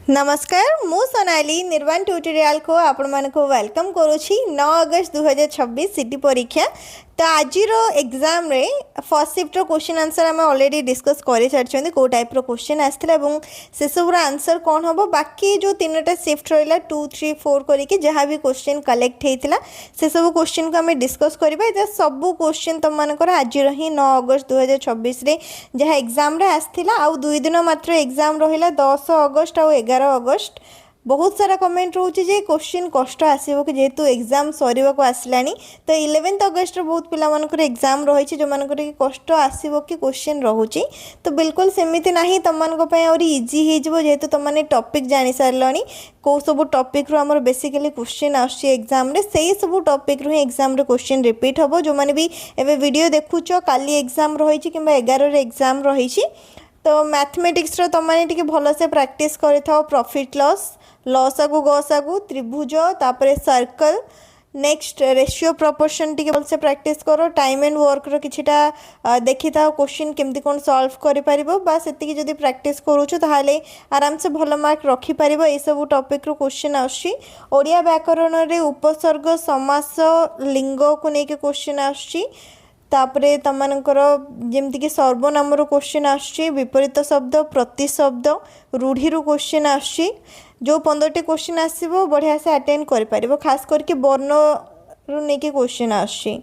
नमस्कार मु सोनाली निर्वाण ट्यूटोरियल को आपण मान को वेलकम करुछि 9 अगस्त 2026 सिटी परीक्षा। तो आज एग्जाम रे फर्स्ट शिफ्ट रो क्वेश्चन आंसर आम ऑलरेडी डिस्कस कर सारी को टाइप रो क्वेश्चन आसला से सब आंसर कौन हम बाकी जो तीनटा शिफ्ट रहा 2, 3, 4 करके जहाँ भी क्वेश्चन कलेक्ट होता से सब क्वेश्चन को आम डिस्कस करवा सब क्वेश्चन तुम मानकर आज ही 9 अगस्त 2026 जहाँ एग्जाम रे आसला आउ 2 दिन मात्र एग्जाम रहा 10 अगस्त और 11 अगस्त। बहुत सारा कमेंट रोचे जे क्वेश्चन कष्ट आसो कि जेहेतु एग्जाम सर को आसला तो 11 अगस्त बहुत पिला एग्जाम रही जो मानक कष्ट आसो कि क्वेश्चन रोचे तो बिल्कुल सेमती ना तुम इजी हो जेहेतु तुमने टॉपिक जानी सारे कौ सब टॉपिक रू आमर बेसिकली क्वेश्चन आग्जाम से सब टॉपिक रू एग्जाम क्वेश्चन रिपीट हम जो मैंने भी एवं वीडियो देखुच काली एग्जाम रही कि 11 एग्जाम रही तो मैथमेटिक्स तुमने टी भलसे प्रैक्टिस करें प्रॉफिट लॉस लसागु गसागु त्रिभुज तापर सर्कल नेक्स्ट रेशियो प्रपोर्शन टी भलसे प्रैक्टिस करो टाइम एंड वर्क रो किछिटा देखि था क्वेश्चन केमती कोन सॉल्व करि परिबो बा सेतिकी जदी प्रैक्टिस करूछु ताहाले आराम से भल मार्क रखि परिबो। ए सब टॉपिक रो क्वेश्चन आछि ओडिया व्याकरण रे उपसर्ग समास लिंग को नेके क्वेश्चन आछि तापरे तमनकर जेमती कि सर्वनाम रो क्वेश्चन आछि विपरीत शब्द प्रतिशब्द रूढ़ी रो क्वेश्चन आछि जो 15टी क्वेश्चन आसो बढ़िया से अटेंड कर पारिबो खास करके वर्ण रू नेके क्वेश्चन आछि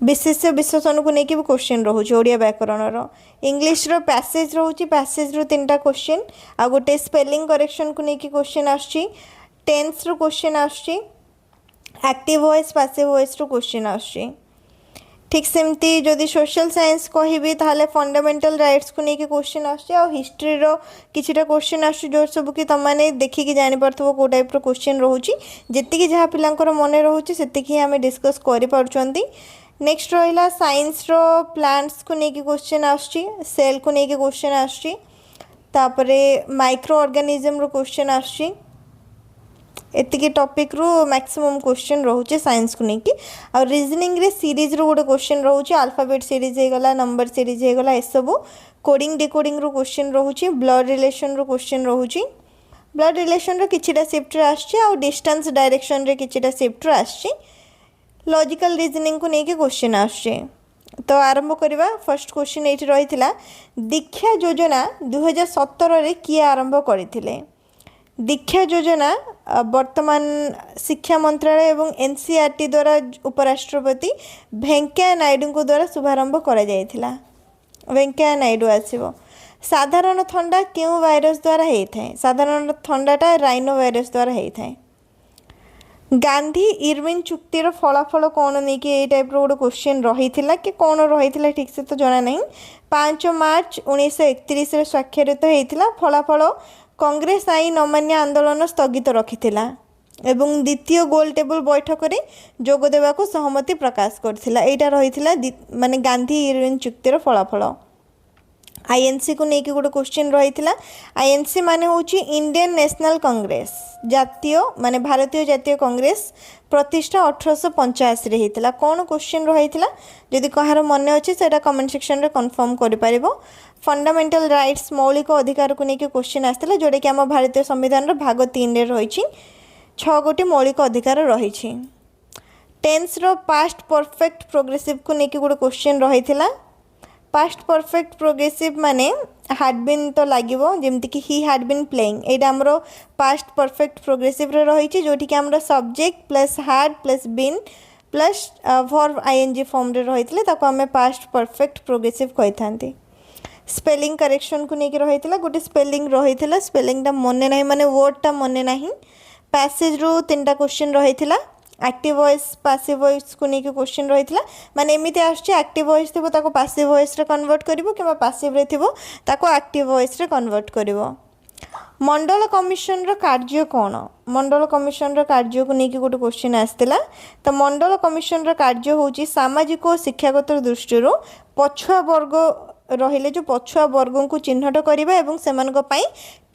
विशेष विशेषण को लेकिन भी क्वेश्चन रोचे ओडिया व्याकरण इंग्लिश रो पैसेज रोचे पैसेज रो 3टा क्वेश्चन आ गोटे स्पेलिंग करेक्शन को लेकिन क्वेश्चन आछि टेंस रो क्वेश्चन आछि एक्टिव वॉइस पैसिव वॉइस रो क्वेश्चन आछि ठीक सेमती जदि सोशल साइंस कहबी ताहले फंडामेंटल राइट्स को लेकिन क्वेश्चन आछि आ हिस्ट्री रो किछिटा क्वेश्चन आछि जो सब कि तमाने देखिकी जानि परथबो को टाइप रो क्वेश्चन रहउची जेतिकी जहाँ पिलांकर मने रहउची सेतिकी हमें डिस्कस करि पारछंती। नेक्स्ट रहिला साइंस रो प्लांट्स को लेकिन क्वेश्चन आछि सेल को लेकिन क्वेश्चन आछि तापरे माइक्रो ऑर्गेनिज्म रो क्वेश्चन आछि एतिके टॉपिक रो मैक्सिमम क्वेश्चन रोचे साइंस को लेकिन और रीजनिंग रे सीरीज रो गोटे क्वेश्चन रोचे अल्फाबेट सीरीज हे गला नंबर सीरीज हे गला ए सब कोडिंग डिकोडिंग रो क्वेश्चन रोचे ब्लड रिलेशन रो क्वेश्चन रोचे ब्लड रिलेशन रो किछिटा शिफ्ट रे आछे और डिस्टेंस डायरेक्शन रे किछिटा शिफ्ट रे आछे लॉजिकल रीजनिंग को लेके क्वेश्चन आछे। तो आरंभ करवा फर्स्ट क्वेश्चन एठी रहिथिला दीक्षा योजना 2017 रे किए आरंभ करथिले दीक्षा योजना वर्तमान शिक्षा मंत्रालय एवं एनसीईआरटी द्वारा उपराष्ट्रपति वेंकैया नायडू को द्वारा शुभारंभ करा जायथिला वेंकैया नायडू आसीबो। साधारण थंडा क्यों वायरस द्वारा होता है साधारण थंडाटा राइनो वायरस द्वारा होता है। गांधी इरविन चुक्तिर फलाफल कौन नहीं कि ये टाइप रो क्वेश्चन रही कि कौन रही ठीक से तो जना नहीं 5 मार्च 1931 स्वाक्षरित होता फलाफल कांग्रेस आईन अमान्य आंदोलन स्थगित रखिथिला एवं द्वितीय गोल टेबल बैठक रे जोग देवा को सहमति प्रकाश करथिला एटा रहिथिला माने गांधी इरविन चुक्तिर फलाफल। आईएनसी को लेकिन गोटे क्वेश्चन रहिथिला आईएनसी माने होची इंडियन नेशनल कांग्रेस जातीय माने भारतीय जातीय कांग्रेस प्रतिष्ठा 1885 रे हितला कौन क्वेश्चन रहिथिला जदि कहार मन अच्छे सेटा कमेंट सेक्शन रे कंफर्म करि परिबो। फंडामेंटल राइट्स मौलिक अधिकार को लेकिन क्वेश्चन आसला जोटा कि आम भारतीय संविधान रो भाग 3 रे रही 6 गोटी मौलिक अधिकार रही। टेंस रो पास्ट परफेक्ट प्रोग्रेसिव को लेकिन गोटे क्वेश्चन रहिथिला पास्ट परफेक्ट प्रोग्रेसिव माने हाड बीन तो लागिवो जेमति कि ही हाड बीन प्लेइंग एटा हमरो पास्ट परफेक्ट प्रोग्रेसिव रे रही जोटी कि हमरो subject plus had plus been plus verb ING form रे रहितले ताको हमें पास्ट परफेक्ट प्रोग्रेसिव कहिथांती। स्पेलिंग करेक्शन को लेकिन रही गोटे स्पेलिंग रही स्पेलिंगटा मन ना माने वर्डटा मन ना पैसेज रू 3टा क्वेश्चन रही एक्टिव वॉइस पैसिव वॉइस को लेकिन क्वेश्चन रही माने एमती आछे एक्टिव वॉइस थी ताको पैसिव वॉइस रे कन्वर्ट करिवो कि पैसिव रे थिबो ताको एक्टिव वॉइस रे कन्वर्ट करिवो। मंडल कमिशन रो कार्य कौन मंडल कमिशन रो कार्य को लेकिन गोटे क्वेश्चन आसला तो मंडल कमिशन रो कार्य होची सामाजिक और शिक्षागत दृष्टि पछुआ वर्ग रहिले जो पछुआ वर्ग को चिन्हट करवा एवं सेमानक पई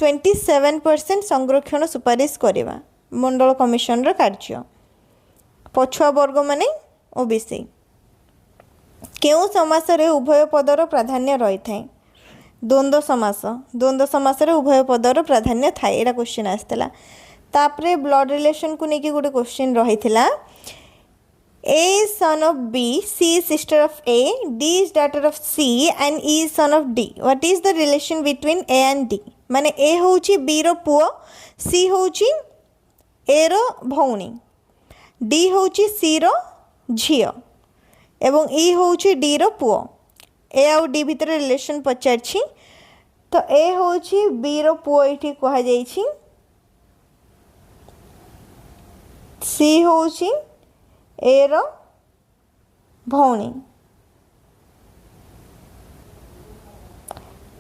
27% संरक्षण सुपारिश करवा मंडल कमिशन रो कार्य पछुआ वर्ग माने ओबीसी केउ समास रे उभय पदर प्राधान्य रही थाए द्वंद्व समास रे उभय पदर प्राधान्य थाए एटा क्वेश्चन आसला तापरे ब्लड रिलेशन को लेकिन गोटे क्वेश्चन रही A is son of B, C is sister of A, D is daughter of C and E is son of D. What is the relation between A and D? माने A होउची B रो पुओ, C होउची A row भौणी, D होउची C रो झियो एवं E होउची D रो पुओ. A आउ D भितर रिलेशन पचारछि तो A होउची B रो पुओ इठी कहा जाइछि, C होउची ए रो भौणी,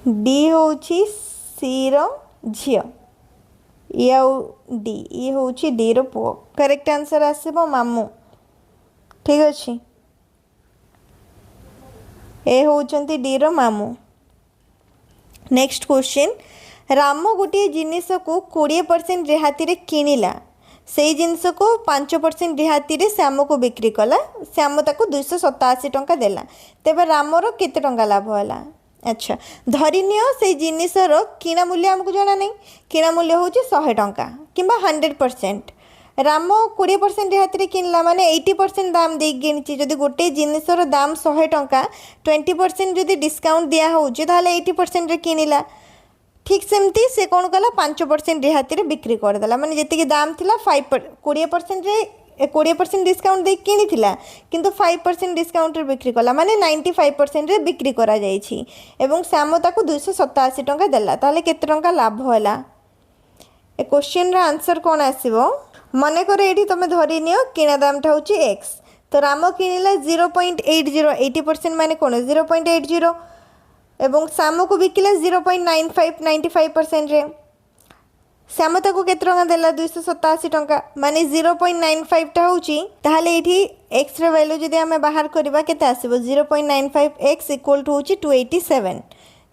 डी होउची सी रो झियो, ई आउ डी ई होउची डी रो पुओ. करेक्ट आंसर आसीबो मामू. ठीक अछि, ए होउचंती डी रो मामू. नेक्स्ट क्वेश्चन, राम गोटे जिनिस को 20% रिहाती रे किनिला, से जिनस को 5% रिहाती रे श्याम को बिक्री कला, श्याम ताको 287 टंका देला, तेबे रामर केते टंका लाभ होला. अच्छा धरिनियो से जिनिसर किणा मूल्य हमको जाना नहीं, किणा मूल्य होची 100 टंका किंबा 100%. राम 20% रिहाती रे किनला माने 80% दाम दे किनिची. जदि गोटे जिनिसर दाम 100 टंका 20% जदि डिस्काउंट दिया होची ताहले 80% रे किनिला. ठीक सेमती से कौन कला 5% रिहाती रे बिक्री करदेला, माने जेतिकी दाम थिला 20% डिस्काउंट दे किनी थिला किंतु 5% डिस्काउंट रे बिक्री कला, माने 95% रे बिक्री करा जायछि एवं श्याम ताको 287 टंका देला. ताहले केते टंका लाभ होला? ए क्वेश्चन रा आंसर कोन आसीबो? मने करे एठी तमे धरि नियो किना दाम टा होची x, तो राम किनिला 0.80, 80% माने कोन 0.80 एवं श्याम को बिकिला 0.95, 95% रे. श्याम ताको केते टंका देला 287 टंका, माने 0.95 टा होची. ताहाले एठी x रे वैल्यू जदि हमें बाहर करबा केते आसीबो 0.95 x इक्वल टू होची 287.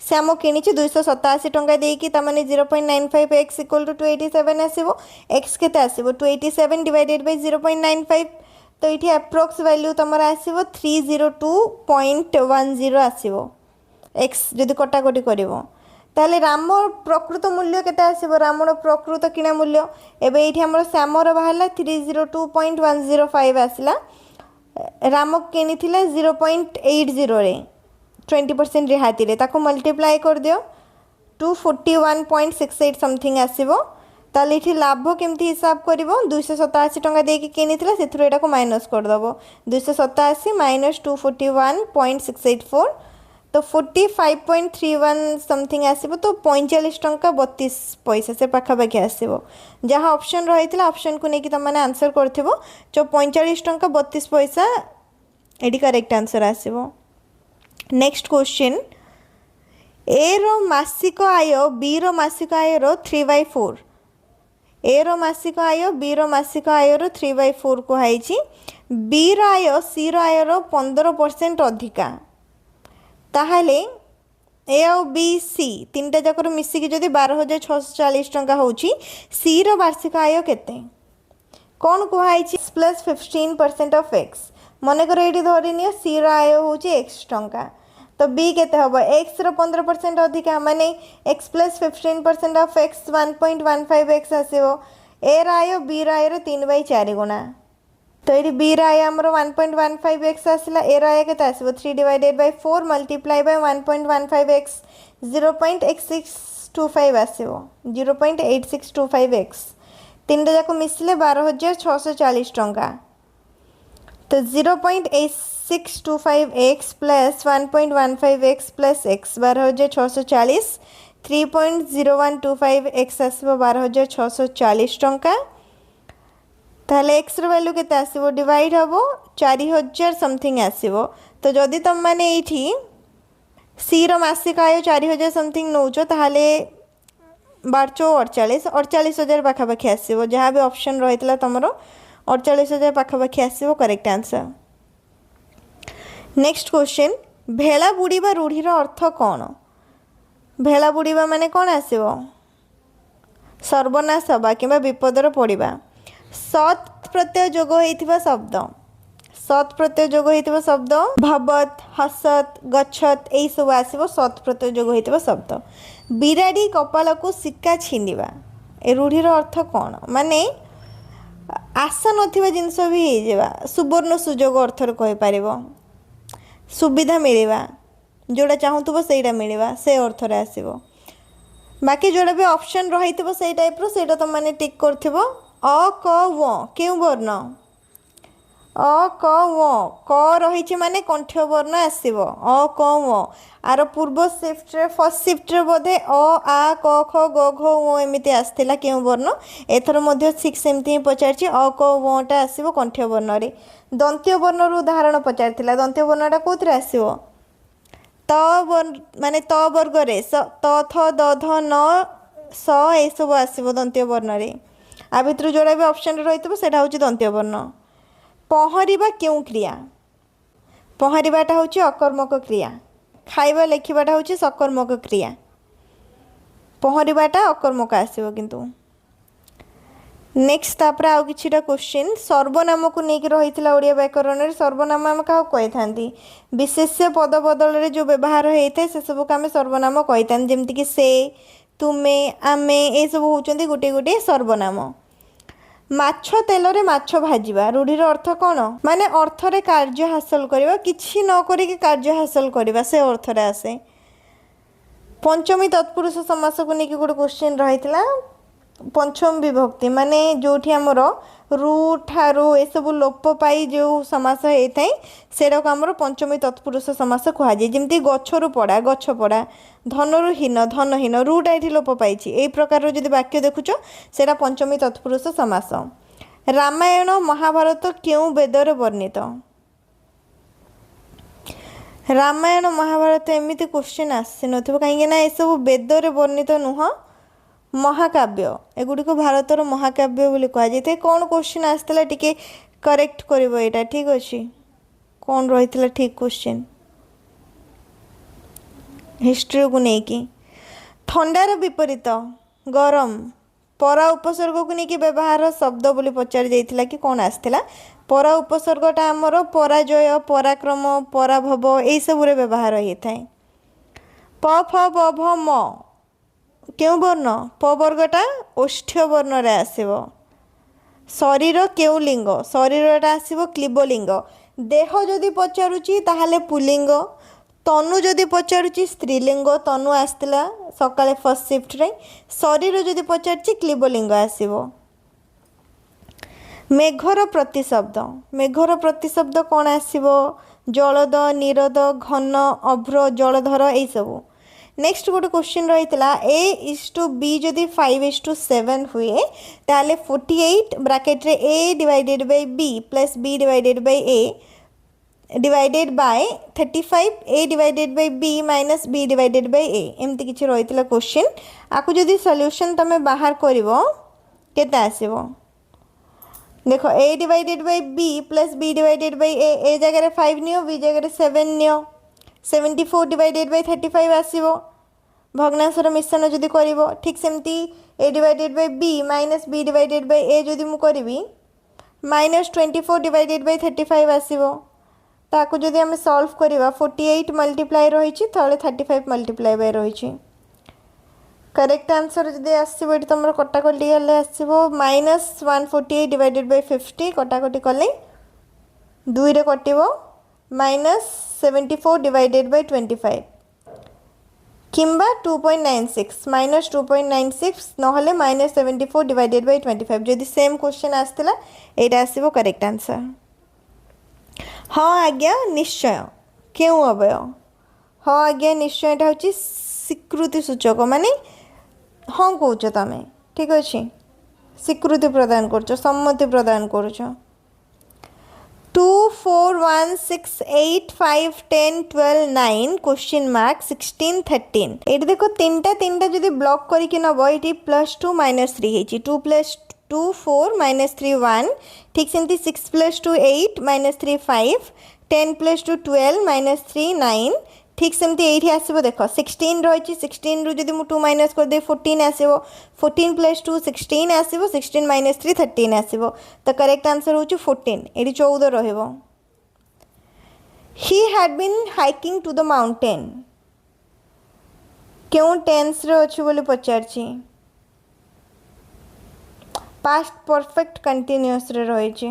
श्याम किनिची 287 टंका देकी ता माने 0.95 x इक्वल टू 287 आसीबो. x केते आसीबो 287 डिवाइडेड बाय 0.95, तो एठी अप्रोक्स वैल्यू तमरा आसीबो 302.10 आसीबो. x जदि कटाकटी करिवो ताले राम प्रकृत मूल्य केते आसीबो, रामर प्रकृत किणा मूल्य एबे एठी हमर श्यामर बाहला 302.105 आसला, राम किनिथिला 0.80 रे 20% रिहाती रे, ताको मल्टीप्लाई कर दियो 241.68 समथिंग आसीबो. ताले एठी लाभ केमती हिसाब करिवो 287 टंका देकी किनिथिला सेथुरे एटाको माइनस कर दबो 287 माइनस 241.684 तो 45.31 समथिंग आसीबो, तो 45 टंका 32 पैसा से पाखापाखि आसीबो. जहाँ ऑप्शन रही ऑप्शन को लेकिन तुम आंसर करथिबो जो 45 टंका 32 पैसा एडी करेक्ट आंसर आसीबो. नेक्स्ट क्वेश्चन, ए रो मासिक आय बी रो मासिक आय रो 3/4, ए रो मासिक आय बी रो मासिक आय रो 3/4 को हाइची, बी रो आय सी रो आय रो 15% अधिका, ताहले ए और बी सी तीनटा जाकर मिसिकी जदि 12,640 टंका होची, सी रो वार्षिक आय केते कौन कहुई प्लस 15% ऑफ एक्स. मन कर ये धरनी सी रो आय होची एक्स टंका, तो बी केते हबो एक्स रो 15% अधिका माने X plus 15% of X 1.15 X आसीबो. ए रो आय बी रो आय रो 3/4 गुणा, तो ये बी रो आय हमरो 1.15 एक्स आसला, ए रो आय केते आसीबो 3 divided by 4 multiply by 1.15 X 0.8625 आसीबो 0.8625 एक्स. तीन जाक मिसले 12,640 टंका, तो 0.8625 X plus 1.15 X plus X 12,640 3.0125 X आसीबो 12,640 टंका. ताहले एक्स रो वैल्यू केते आसीबो डिवाइड हबो 4000 समथिंग आसीबो. तो जदि तुम माने एठी सी रो मासिक आय 4000 समथिंग नौचो ताहले 48,000 पाखापाखि आसीबो. जहाँ भी ऑप्शन रही तुमरो 48,000 पाखापाखि आसीबो करेक्ट आंसर. नेक्स्ट क्वेश्चन, भेला बुड़ीबा रूढ़ीर अर्थ कौन? भेला बुड़ीबा माने कौन आसीबो? सर्वनाश हवा किंबा विपदर पड़िबा. सत प्रत्यय जोग होइथिबा शब्द, सत् प्रत्यय जोग होइतिबो शब्द भवत हसत गच्छत एई सब आसीबो सत् प्रत्यय जोग होइतिबो शब्द। बिराड़ी कपाल को सिक्का छींडिबा ए रूढ़ीर अर्थ कौन माने आशा नथिबा जिनस भी हेइजेबा सुवर्ण सुजोग अर्थर कहि पारिबो सुविधा मिलिबा जोड़ा चाहूथबो सेटा मिलिबा से अर्थरे आसीबो। बाकी जोड़ा भी ऑप्शन रहिथिबो सेई टाइप रो सेटा तो माने टिक करथिबो। अ क व केउ वर्ण अ क व क रहिछि माने कंठ वर्ण आसीबो अ क व आर पूर्व शिफ्ट रे फर्स्ट शिफ्ट रे बोधे अ आ क ख ग घ व एमिति आस्थिला केउ वर्ण एथर मध्ये 6 एमिति ही पचारछि अ क व टा आसीबो कंठ वर्ण रे। दंत्य वर्ण रो उदाहरण पचारथिला दंत्य वर्णटा कोथरे आसीबो त माने त वर्ग रे त थ द ध न स ए सब आसीबो दंत्य वर्ण रे। आ भितर जोड़ा भी ऑप्शन रहितबो सेटा होची दंत्य वर्ण। पहरिबा केउ क्रिया पहरिबाटा होची अकर्मक क्रिया खाइबा लेखिबाटा होची सकर्मक क्रिया पहरिबाटा अकर्मक आसीबो किंतु। नेक्स्ट तापर आउ किछिटा क्वेश्चन सर्वनाम को नेकी रहितला ओडिया व्याकरण रे सर्वनाम हम का कहि थांती विशेष्य पद बदल रे जो व्यवहार हेइते से सब का हम सर्वनाम कहि थां जेमति कि से तुमे आमे ए सब होचंती गुटे गुटे सर्वनाम। माछ तेल रे माछ भाजिबा रूढ़ीर अर्थ कौन माने अर्थ रे कार्य हासिल करबा किछि न करी के कार्य हासिल करबा से अर्थ रे आसे। पंचमी तत्पुरुष समास को नेकी गुटे क्वेश्चन रहितला पंचम विभक्ति माने जोठी हमर रु ठारू ए सब लोप पाई जो समास हेइथाय सेडा को हमर पंचमी तत्पुरुष समास कहआ जे जेमति गछरु पड़ा गछ पड़ा धनरु हीन धनहीन रुटा एठी लोप पाइछि ए प्रकार जदि वाक्य देखुछो सेडा पंचमी तत्पुरुष समास। रामायण महाभारत केउ वेदरे वर्णित रामायण महाभारत एमिति क्वेश्चन आसी नथिबो काहे ना ए सब वेदरे वर्णित नुह महाकाव्य एगुड़ी को भारतर महाकाव्य बोली कह जाए कौन क्वेश्चन आसला टिके करेक्ट करिवो एटा ठीक अछि कौन रहितला ठीक क्वेश्चन हिस्ट्री को नेकी। ठंडार विपरीत गरम परा उपसर्ग को नेकी व्यवहार शब्द बोली पचार जाइतिला कि कौन आसला परा उपसर्गटा हमर पराजय पराक्रम पराभव ए सब रे व्यवहार हेथाय। प फ ब भ म केउ वर्ण प वर्गटा ओष्ठ्य वर्ण रे आसीबो। शरीर केउ लिंग शरीरटा आसीबो क्लीबलिंग। देह जदि पचारुची ताहाले पुलिंग तनु जदि पचारुची स्त्रीलिंग तनु आस्तिला सकाळे फर्स्ट शिफ्ट रे शरीर जदि पचारुची क्लीबलिंग आसीबो। मेघर प्रतिशब्द कौन आसीबो जलद निरद घन अभ्र जलधर ए सब। नेक्स्ट गोटे क्वेश्चन रही A:B जदि 5:7 हुए ताले 48 ब्रैकेट रे A divided by B plus B divided by A divided by 35 A divided by B minus B divided by A एमती किछि रहितला क्वेश्चन आकु जदि सॉल्यूशन तमे बाहर करिवो केते आसीबो देखो A divided by B plus B divided by A जगह रे 5 नियो B जगह रे 7 नियो 74 डिवाइडेड बाय 35 आसीबो भग्नांशर मिश्रण जदि करिवो ठीक सेमती A divided by B minus B divided by A जदि मु करिवि माइनस 24 डिवाइडेड बाय 35 आसीबो ताकू जदि हम सॉल्व करिवा 48 मल्टीप्लाई रहिछि थळे 35 मल्टीप्लाई बाय रहिछि करेक्ट आंसर जदि आसीबो एठी तमरो कटाकटी गले आसीबो माइनस 148 डिवाइडेड बाय 50 कटाकटी कले 2 रे कटिवो माइनस 74 डिवाइडेड बाय 25 किंबा 2.96 माइनस 2.96 नहले माइनस 74 डिवाइडेड बाय 25 जदि सेम क्वेश्चन आस्तिला एटा आसीबो करेक्ट आंसर। हाँ आज्ञा निश्चय केउ अवय हाँ आज्ञा निश्चय एटा होची स्वीकृति सूचक माने हाँ कहूच तमें ठीक अच्छे स्वीकृति प्रदान कर सम्मति प्रदान कर 2 4 1 6 8 5 10 12 9 क्वेश्चन मार्क 16 13 ये देखो तीनटा जदि ब्लॉक करके नब ये +2 -3 है 2 + 2 4 -3 1 ठीक सेमती 6 + 2 8 -3 5 10 + 2 12 -3 9 ठीक सेमती ये आसो देख 16 रही 16 रु जब मुझे 2 माइनस करदे 14 आसो 14 + 2 16 आसो 16 - 3 13 आसो तो करेक्ट आंसर हूँ 14 ये 14 रहिबो he had been hiking to the mountain କେଉଁ ଟେନ୍ସରେ ଅଛି ବୋଲି ପଚାରିଛି। पास्ट परफेक्ट कंटिन्यूअस रही।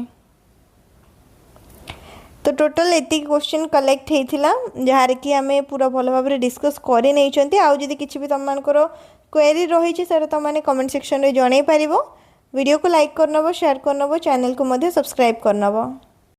तो टोटल एति क्वेश्चन कलेक्ट होता जहाँ कि आम पूरा भल भाव डिस्कस कर आउ जदि किसी भी तुम क्वेरी रही सर तुमने कमेंट सेक्शन में जन पार। वीडियो को लाइक करनब शेयर करनब चैनल को सब्सक्राइब करनब।